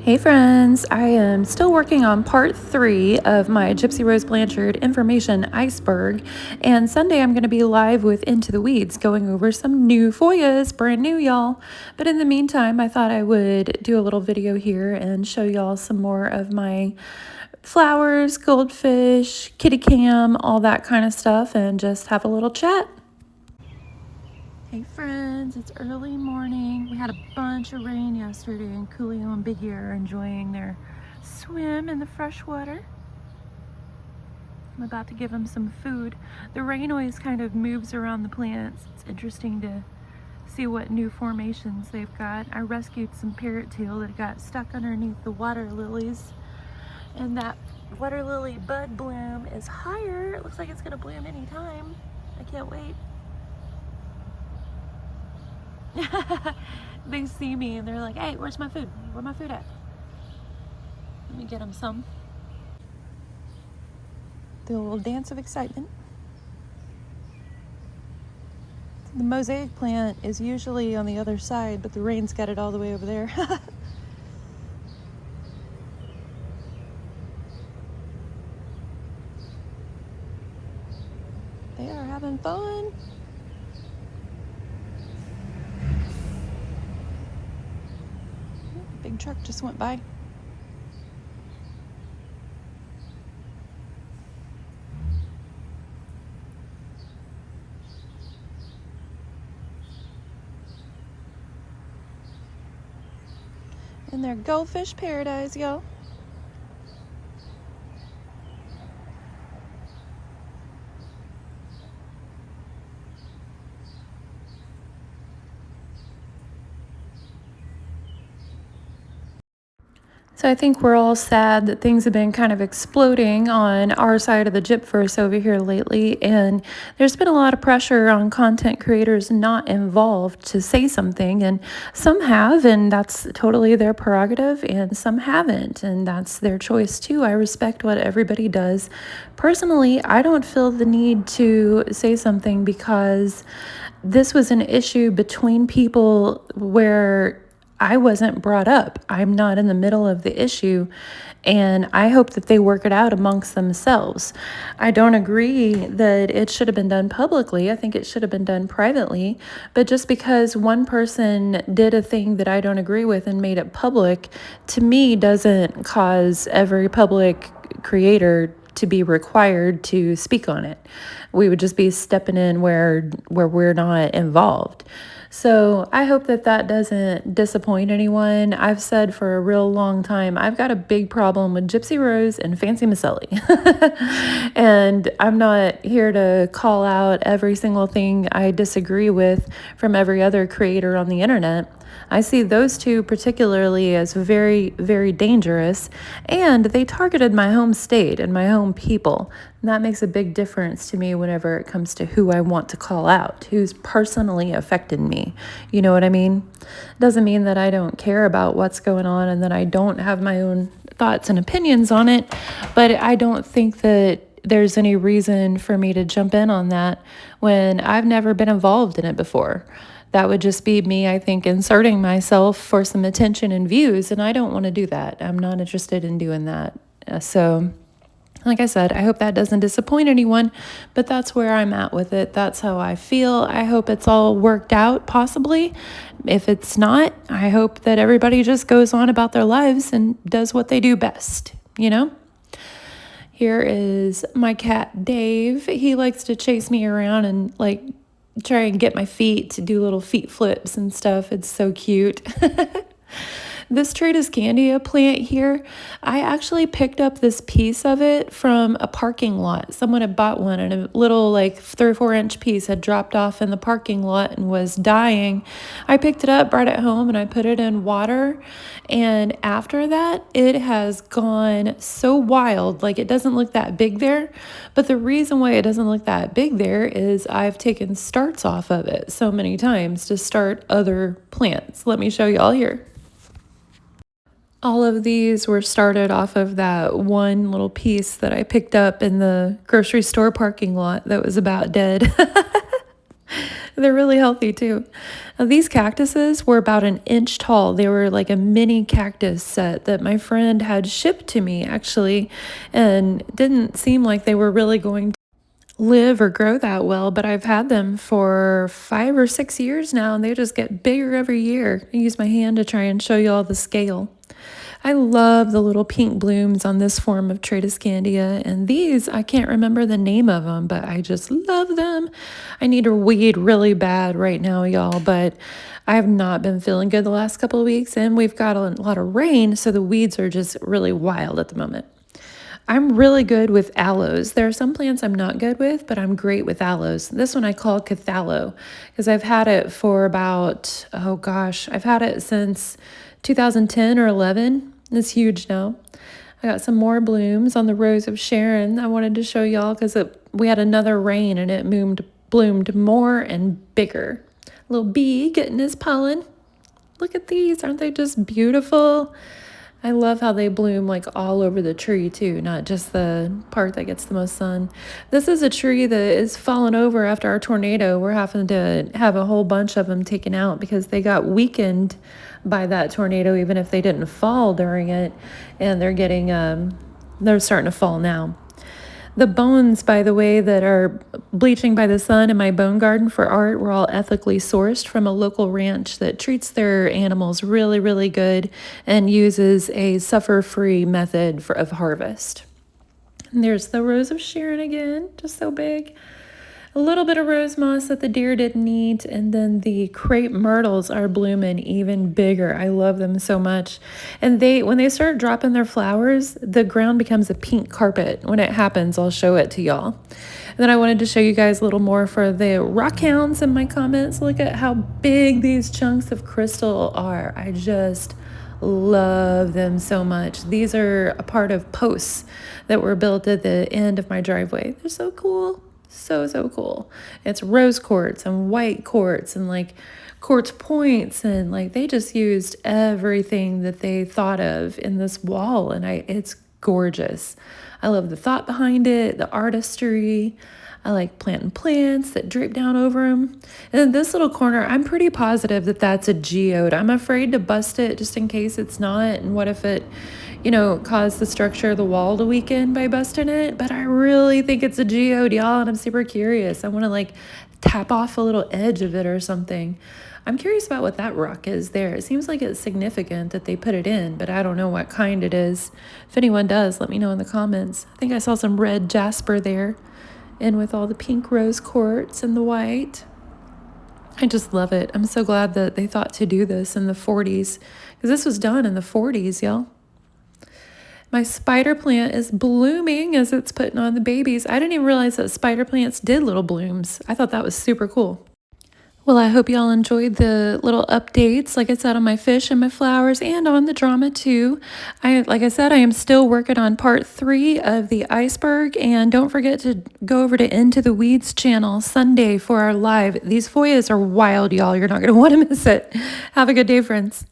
Hey friends, I am still working on part 3 of my Gypsy Rose Blanchard information iceberg, and Sunday I'm going to be live with Into the Weeds going over some new FOIAs, brand new y'all. But in the meantime, I thought I would do a little video here and show y'all some more of my flowers, goldfish, kitty cam, all that kind of stuff, and just have a little chat. Hey friends, it's early morning. We had a bunch of rain yesterday and Coolio and Big Ear are enjoying their swim in the fresh water. I'm about to give them some food. The rain always kind of moves around the plants. It's interesting to see what new formations they've got. I rescued some parrot tail that got stuck underneath the water lilies, and that water lily bud bloom is higher. It looks like it's gonna bloom anytime. I can't wait. They see me and they're like, hey, where's my food? Where's my food at? Let me get them some. Do a little dance of excitement. The mosaic plant is usually on the other side, but the rain's got it all the way over there. They are having fun. Big truck just went by. In their goldfish paradise, y'all. So I think we're all sad that things have been kind of exploding on our side of the GYPVERSE over here lately, and there's been a lot of pressure on content creators not involved to say something, and some have, and that's totally their prerogative, and some haven't, and that's their choice too. I respect what everybody does. Personally, I don't feel the need to say something because this was an issue between people where I wasn't brought up. I'm not in the middle of the issue, and I hope that they work it out amongst themselves. I don't agree that it should have been done publicly. I think it should have been done privately, but just because one person did a thing that I don't agree with and made it public, to me doesn't cause every public creator to be required to speak on it. We would just be stepping in where we're not involved. So I hope that that doesn't disappoint anyone. I've said for a real long time, I've got a big problem with Gypsy Rose and Fancy Maselli. And I'm not here to call out every single thing I disagree with from every other creator on the internet. I see those two particularly as very, very dangerous, and they targeted my home state and my home people. And that makes a big difference to me whenever it comes to who I want to call out, who's personally affected me. You know what I mean? Doesn't mean that I don't care about what's going on and that I don't have my own thoughts and opinions on it, but I don't think that there's any reason for me to jump in on that when I've never been involved in it before. That would just be me, I think, inserting myself for some attention and views, and I don't want to do that. I'm not interested in doing that. So, like I said, I hope that doesn't disappoint anyone, but that's where I'm at with it. That's how I feel. I hope it's all worked out, possibly. If it's not, I hope that everybody just goes on about their lives and does what they do best, you know? Here is my cat, Dave. He likes to chase me around and, like, try and get my feet to do little feet flips and stuff. It's so cute. This Trader's Candia plant here, I actually picked up this piece of it from a parking lot. Someone had bought one, and a little like 3 or 4 inch piece had dropped off in the parking lot and was dying. I picked it up, brought it home, and I put it in water. And after that, it has gone so wild. Like, it doesn't look that big there. But the reason why it doesn't look that big there is I've taken starts off of it so many times to start other plants. Let me show y'all here. All of these were started off of that one little piece that I picked up in the grocery store parking lot that was about dead. They're really healthy too. Now, these cactuses were about an inch tall. They were like a mini cactus set that my friend had shipped to me actually, and didn't seem like they were really going to live or grow that well, but I've had them for 5 or 6 years now and they just get bigger every year. I use my hand to try and show you all the scale. I love the little pink blooms on this form of Tradescandia, and these, I can't remember the name of them, but I just love them. I need to weed really bad right now, y'all, but I have not been feeling good the last couple of weeks, and we've got a lot of rain, so the weeds are just really wild at the moment. I'm really good with aloes. There are some plants I'm not good with, but I'm great with aloes. This one I call Cathallo because I've had it for about, oh gosh, I've had it since 2010 or 11. It's huge now. I got some more blooms on the Rose of Sharon I wanted to show y'all because we had another rain and it bloomed more and bigger. Little bee getting his pollen. Look at these. Aren't they just beautiful? I love how they bloom like all over the tree too, not just the part that gets the most sun. This is a tree that is fallen over after our tornado. We're having to have a whole bunch of them taken out because they got weakened by that tornado, even if they didn't fall during it. And they're starting to fall now. The bones, by the way, that are bleaching by the sun in my bone garden for art were all ethically sourced from a local ranch that treats their animals really, really good and uses a suffer-free method of harvest. And there's the Rose of Sharon again, just so big. A little bit of rose moss that the deer didn't eat, and then the crepe myrtles are blooming even bigger. I love them so much. And when they start dropping their flowers, the ground becomes a pink carpet. When it happens, I'll show it to y'all. And then I wanted to show you guys a little more for the rock hounds in my comments. Look at how big these chunks of crystal are. I just love them so much. These are a part of posts that were built at the end of my driveway. They're so cool. So cool. It's rose quartz and white quartz and like quartz points, and like they just used everything that they thought of in this wall, and it's gorgeous. I love the thought behind it, the artistry. I like planting plants that drape down over them. And in this little corner, I'm pretty positive that that's a geode. I'm afraid to bust it just in case it's not. And what if it, caused the structure of the wall to weaken by busting it? But I really think it's a geode, y'all, and I'm super curious. I want to like tap off a little edge of it or something. I'm curious about what that rock is there. It seems like it's significant that they put it in, but I don't know what kind it is. If anyone does, let me know in the comments. I think I saw some red jasper there, and with all the pink rose quartz and the white. I just love it. I'm so glad that they thought to do this in the 40s, because this was done in the 40s, y'all. My spider plant is blooming as it's putting on the babies. I didn't even realize that spider plants did little blooms. I thought that was super cool. Well, I hope y'all enjoyed the little updates, like I said, on my fish and my flowers and on the drama too. Like I said, I am still working on part 3 of the iceberg, and don't forget to go over to Into the Weeds channel Sunday for our live. These foyas are wild, y'all. You're not going to want to miss it. Have a good day, friends.